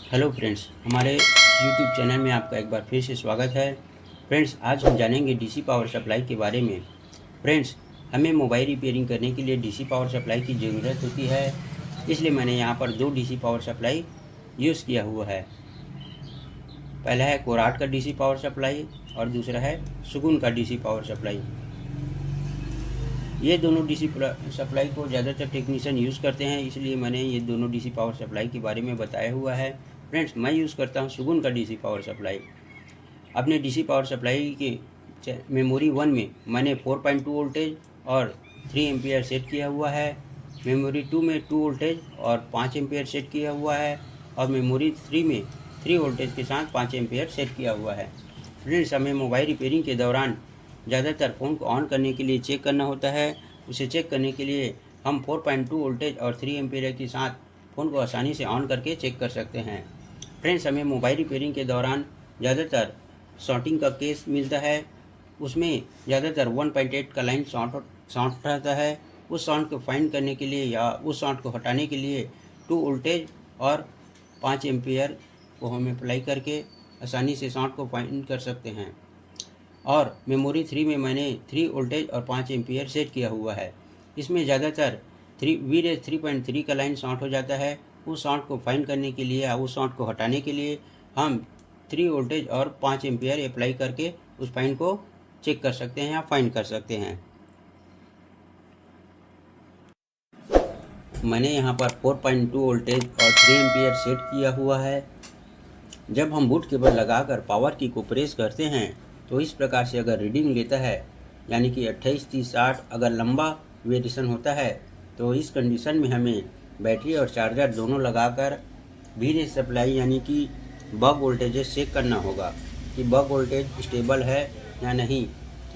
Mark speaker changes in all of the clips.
Speaker 1: Hello friends, हमारे YouTube channel में आपका एक बार फिर से स्वागत है। फ्रेंड्स, आज हम जानेंगे डीसी पावर सप्लाई के बारे में। फ्रेंड्स, हमें मोबाइल रिपेयरिंग करने के लिए डीसी पावर सप्लाई की ज़रूरत होती है, इसलिए मैंने यहाँ पर दो डीसी पावर सप्लाई यूज़ किया हुआ है। पहला है कोराट का डीसी पावर सप्लाई और दूसरा है सुगुन का डीसी पावर सप्लाई। ये दोनों डीसी सप्लाई को ज़्यादातर टेक्नीशियन यूज़ करते हैं, इसलिए मैंने ये दोनों डीसी पावर सप्लाई के बारे में बताया हुआ है। फ्रेंड्स, मैं यूज़ करता हूँ सुगुन का डीसी पावर सप्लाई। अपने डीसी पावर सप्लाई के मेमोरी 1 में मैंने 4.2 वोल्टेज और 3 एम्पियर सेट किया हुआ है। मेमोरी 2 में 2 वोल्टेज और 5 एम्पियर सेट किया हुआ है और मेमोरी 3 में 3 वोल्टेज के साथ 5 एम्पियर सेट किया हुआ है। फ्रेंड्स, हमें मोबाइल रिपेयरिंग के दौरान ज़्यादातर फ़ोन को ऑन करने के लिए चेक करना होता है। उसे चेक करने के लिए हम 4.2 वोल्टेज और 3 एम्पियर के साथ फ़ोन को आसानी से ऑन करके चेक कर सकते हैं। फ्रेंड्स, हमें मोबाइल रिपेयरिंग के दौरान ज़्यादातर शॉर्टिंग का केस मिलता है। उसमें ज़्यादातर 1.8 का लाइन शॉर्ट रहता है। उस शॉर्ट को फाइंड करने के लिए या उस शॉर्ट को हटाने के लिए 2 वोल्टेज और 5 एम्पियर को हम अप्लाई करके आसानी से शॉर्ट को फाइंड कर सकते हैं। और मेमोरी 3 में मैंने 3 वोल्टेज और 5 एम्पियर सेट किया हुआ है। इसमें ज़्यादातर वीरेज 3.3 का लाइन शॉर्ट हो जाता है। उस शॉर्ट को फाइंड करने के लिए या उस शॉर्ट को हटाने के लिए हम 3 वोल्टेज और 5 एम्पियर अप्लाई करके उस फाइन को चेक कर सकते हैं या फाइंड कर सकते हैं। मैंने यहाँ पर 4.2 वोल्टेज और 3 एम्पियर सेट किया हुआ है। जब हम बूट केबल लगाकर पावर की को प्रेस करते हैं तो इस प्रकार से अगर रीडिंग लेता है, यानी कि 28, 30, 60 अगर लंबा वेरिएशन होता है, तो इस कंडीशन में हमें बैटरी और चार्जर दोनों लगाकर वीरेज सप्लाई यानी कि बक वोल्टेजेस चेक करना होगा कि बक वोल्टेज स्टेबल है या नहीं।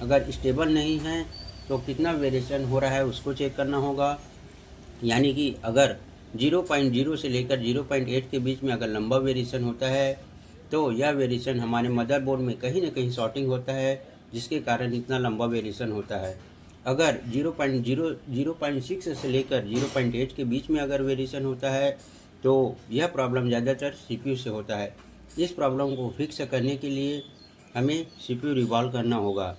Speaker 1: अगर स्टेबल नहीं है तो कितना वेरिएशन हो रहा है उसको चेक करना होगा। यानी कि अगर 0.0 से लेकर 0.8 के बीच में अगर लंबा वेरिएशन होता है तो यह वेरिएशन हमारे मदरबोर्ड में कहीं ना कहीं शॉर्टिंग होता है, जिसके कारण इतना लंबा वेरिएशन होता है। अगर 0.6 से लेकर 0.8 के बीच में अगर वेरिएशन होता है तो यह प्रॉब्लम ज़्यादातर सीपीयू से होता है। इस प्रॉब्लम को फिक्स करने के लिए हमें सीपीयू रिवॉल्व करना होगा।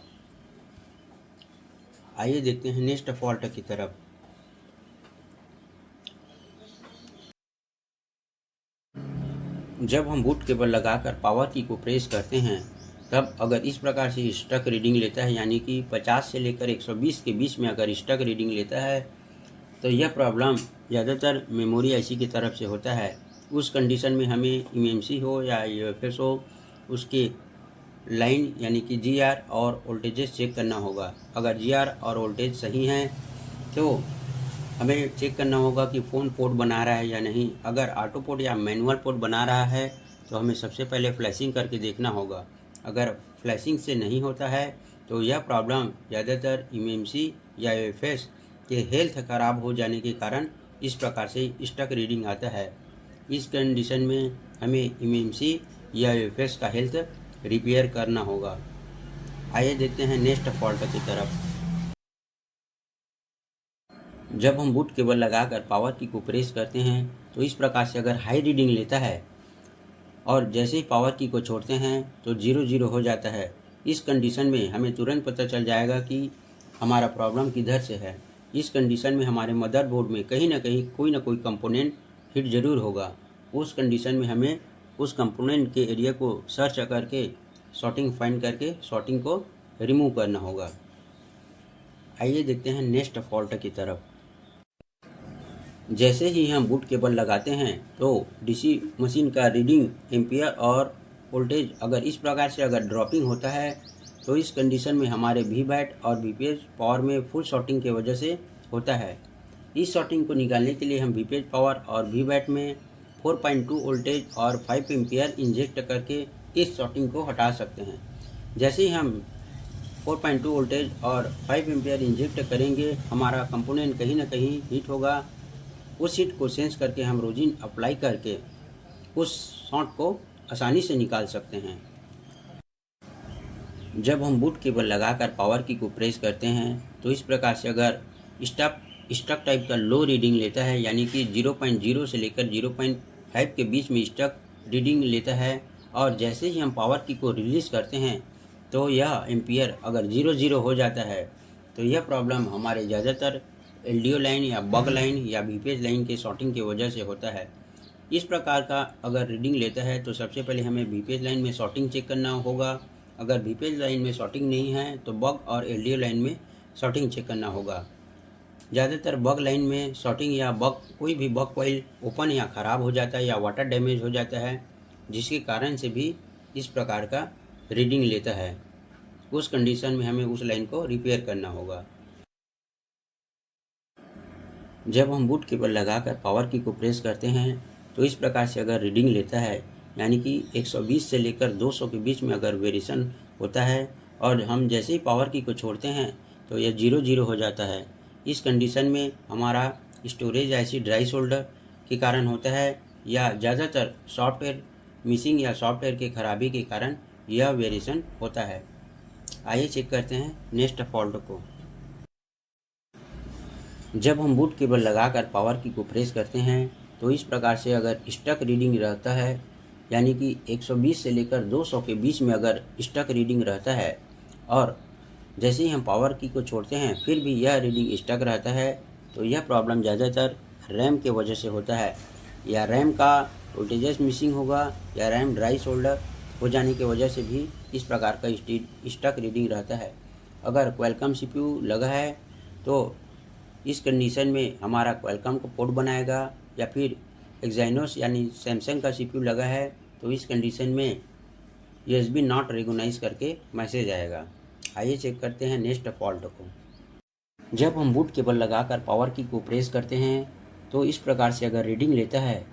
Speaker 1: आइए देखते हैं नेक्स्ट फॉल्ट की तरफ। जब हम बूट केबल लगाकर पावर की को प्रेस करते हैं तब अगर इस प्रकार से स्टक रीडिंग लेता है, यानी कि 50 से लेकर 120 के बीच में अगर स्टक रीडिंग लेता है तो यह प्रॉब्लम ज़्यादातर मेमोरी आईसी की तरफ से होता है। उस कंडीशन में हमें एमएमसी हो या यूएफएस हो, उसके लाइन यानी कि जीआर और वोल्टेजेस चेक करना होगा। अगर जीआर और वोल्टेज सही हैं तो हमें चेक करना होगा कि फ़ोन पोर्ट बना रहा है या नहीं। अगर ऑटो पोर्ट या मैनुअल पोर्ट बना रहा है तो हमें सबसे पहले फ्लैशिंग करके देखना होगा। अगर फ्लैशिंग से नहीं होता है तो यह प्रॉब्लम ज़्यादातर एमएमसी या यूएफएस के हेल्थ ख़राब हो जाने के कारण इस प्रकार से स्टक रीडिंग आता है। इस कंडीशन में हमें एमएमसी या यूएफएस का हेल्थ रिपेयर करना होगा। आइए देखते हैं नेक्स्ट फॉल्ट की तरफ। जब हम बूट केबल लगाकर पावर की को प्रेस करते हैं तो इस प्रकार से अगर हाई रीडिंग लेता है और जैसे ही पावर की को छोड़ते हैं तो 0 हो जाता है। इस कंडीशन में हमें तुरंत पता चल जाएगा कि हमारा प्रॉब्लम किधर से है। इस कंडीशन में हमारे मदरबोर्ड में कहीं ना कहीं कोई ना कोई कंपोनेंट हिट ज़रूर होगा। उस कंडीशन में हमें उस कंपोनेंट के एरिया को सर्च करके शॉर्टिंग फाइंड करके शॉर्टिंग को रिमूव करना होगा। आइए देखते हैं नेक्स्ट फॉल्ट की तरफ। जैसे ही हम बूट केबल लगाते हैं तो डीसी मशीन का रीडिंग एम्पियर और वोल्टेज अगर इस प्रकार से अगर ड्रॉपिंग होता है तो इस कंडीशन में हमारे वी बैट और वीपीएच पावर में फुल शॉर्टिंग की वजह से होता है। इस शॉर्टिंग को निकालने के लिए हम वीपीएच पावर और वी बैट में 4.2 वोल्टेज और 5 एम्पियर इंजेक्ट करके इस शॉर्टिंग को हटा सकते हैं। जैसे ही हम 4.2 वोल्टेज और 5 एम्पियर इंजेक्ट करेंगे, हमारा कंपोनेंट कहीं ना कहीं हीट होगा। उस हीट को सेंस करके हम रोजिन अप्लाई करके उस शॉर्ट को आसानी से निकाल सकते हैं। जब हम बूट केबल लगाकर पावर की को प्रेस करते हैं तो इस प्रकार से अगर स्टक टाइप का लो रीडिंग लेता है, यानी कि 0.0 से लेकर 0.5 के बीच में स्टक रीडिंग लेता है और जैसे ही हम पावर की को रिलीज़ करते हैं तो यह एम्पियर अगर 0 हो जाता है तो यह प्रॉब्लम हमारे ज़्यादातर एलडीओ लाइन या बग लाइन या बीपीएस लाइन के शॉर्टिंग की वजह से होता है। इस प्रकार का अगर रीडिंग लेता है तो सबसे पहले हमें बीपीएस लाइन में शॉर्टिंग चेक करना होगा। अगर बीपीएस लाइन में शॉर्टिंग नहीं है तो बग और एलडीओ लाइन में शॉर्टिंग चेक करना होगा। ज़्यादातर बग लाइन में शॉर्टिंग या बग कोई भी बग कॉइल ओपन या ख़राब हो जाता है या वाटर डैमेज हो जाता है, जिसके कारण से भी इस प्रकार का रीडिंग लेता है। उस कंडीशन में हमें उस लाइन को रिपेयर करना होगा। जब हम बूट केबल लगाकर पावर की को प्रेस करते हैं तो इस प्रकार से अगर रीडिंग लेता है, यानी कि 120 से लेकर 200 के बीच में अगर वेरिएशन होता है और हम जैसे ही पावर की को छोड़ते हैं तो यह 0 हो जाता है। इस कंडीशन में हमारा स्टोरेज ऐसी ड्राई शोल्डर के कारण होता है या ज़्यादातर सॉफ्टवेयर मिसिंग या सॉफ्टवेयर के खराबी के कारण यह वेरिएशन होता है। आइए चेक करते हैं नेक्स्ट फॉल्ट को। जब हम बूट केबल लगाकर पावर की को प्रेस करते हैं तो इस प्रकार से अगर स्टक रीडिंग रहता है, यानी कि 120 से लेकर 200 के बीच में अगर स्टक रीडिंग रहता है और जैसे ही हम पावर की को छोड़ते हैं फिर भी यह रीडिंग स्टक रहता है, तो यह प्रॉब्लम ज़्यादातर रैम के वजह से होता है। या रैम का वोल्टेजेस मिसिंग होगा या रैम ड्राई शोल्डर हो जाने की वजह से भी इस प्रकार का स्टक रीडिंग रहता है। अगर क्वालकॉम सीपीयू लगा है तो इस कंडीशन में हमारा क्वालकॉम को पोर्ट बनाएगा, या फिर एक्साइनोस यानी सैमसंग का सीपीयू लगा है तो इस कंडीशन में यूएसबी नॉट रिकॉग्नाइज करके मैसेज आएगा। आइए चेक करते हैं नेक्स्ट फॉल्ट को। जब हम बूट केबल लगाकर पावर की को प्रेस करते हैं तो इस प्रकार से अगर रीडिंग लेता है,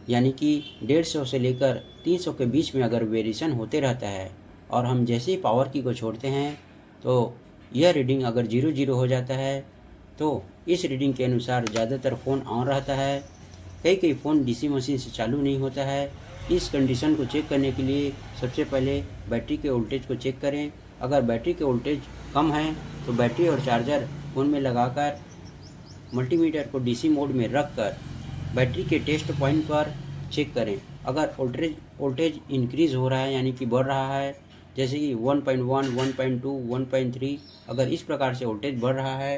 Speaker 1: यानी कि 150 से लेकर 300 के बीच में अगर वेरिएशन होते रहता है और हम जैसे ही पावर की को छोड़ते हैं तो यह रीडिंग अगर 0 हो जाता है, तो इस रीडिंग के अनुसार ज़्यादातर फ़ोन ऑन रहता है, कई फ़ोन डीसी मशीन से चालू नहीं होता है। इस कंडीशन को चेक करने के लिए सबसे पहले बैटरी के वोल्टेज को चेक करें। अगर बैटरी के वोल्टेज कम है तो बैटरी और चार्जर फ़ोन में लगाकर मल्टीमीटर को डीसी मोड में रखकर बैटरी के टेस्ट पॉइंट पर चेक करें। अगर वोल्टेज इंक्रीज़ हो रहा है, यानी कि बढ़ रहा है, जैसे कि 1.1, 1.2, 1.3, अगर इस प्रकार से वोल्टेज बढ़ रहा है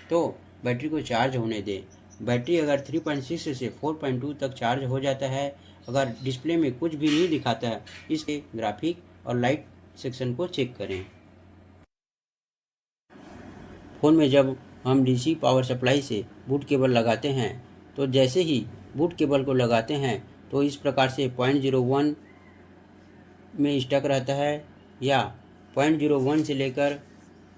Speaker 1: तो बैटरी को चार्ज होने दें। बैटरी अगर 3.6 से 4.2 तक चार्ज हो जाता है, अगर डिस्प्ले में कुछ भी नहीं दिखाता है, इसके ग्राफिक और लाइट सेक्शन को चेक करें। फ़ोन में जब हम डीसी पावर सप्लाई से बूट केबल लगाते हैं तो जैसे ही बूट केबल को लगाते हैं तो इस प्रकार से 0.01 में स्टक रहता है या 0.01 से लेकर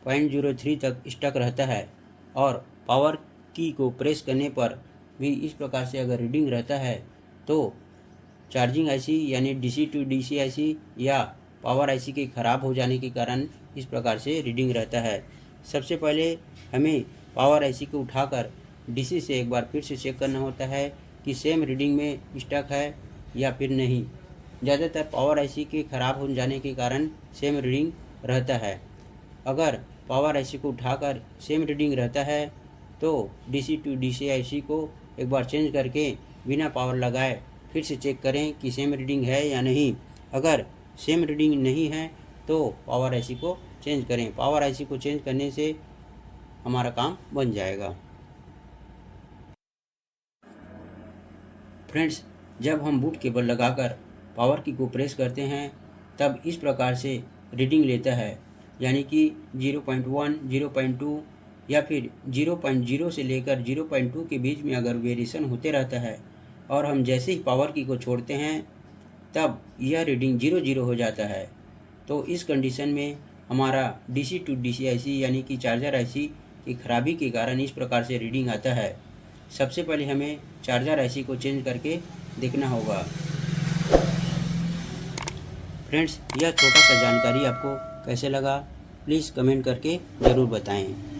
Speaker 1: 0.03 तक स्टक रहता है, और पावर की को प्रेस करने पर भी इस प्रकार से अगर रीडिंग रहता है तो चार्जिंग आईसी यानी डीसी टू डीसी आईसी या पावर आईसी के ख़राब हो जाने के कारण इस प्रकार से रीडिंग रहता है। सबसे पहले हमें पावर आईसी को उठाकर डीसी से एक बार फिर से चेक करना होता है कि सेम रीडिंग में स्टक है या फिर नहीं। ज़्यादातर पावर आईसी के ख़राब हो जाने के कारण सेम रीडिंग रहता है। अगर पावर आईसी को उठाकर सेम रीडिंग रहता है तो डीसी टू डीसी आईसी को एक बार चेंज करके बिना पावर लगाए फिर से चेक करें कि सेम रीडिंग है या नहीं। अगर सेम रीडिंग नहीं है तो पावर आईसी को चेंज करें। पावर आईसी को चेंज करने से हमारा काम बन जाएगा। फ्रेंड्स, जब हम बूट केबल लगाकर पावर की को प्रेस करते हैं तब इस प्रकार से रीडिंग लेता है, यानी कि 0.1, 0.2 या फिर 0.0 से लेकर 0.2 के बीच में अगर वेरिएशन होते रहता है और हम जैसे ही पावर की को छोड़ते हैं तब यह रीडिंग 0 हो जाता है। तो इस कंडीशन में हमारा डीसी टू डीसी आईसी यानी कि चार्जर आईसी की खराबी के कारण इस प्रकार से रीडिंग आता है। सबसे पहले हमें चार्जर आईसी को चेंज करके देखना होगा। फ्रेंड्स, यह छोटा सा जानकारी आपको कैसे लगा प्लीज़ कमेंट करके ज़रूर बताएं।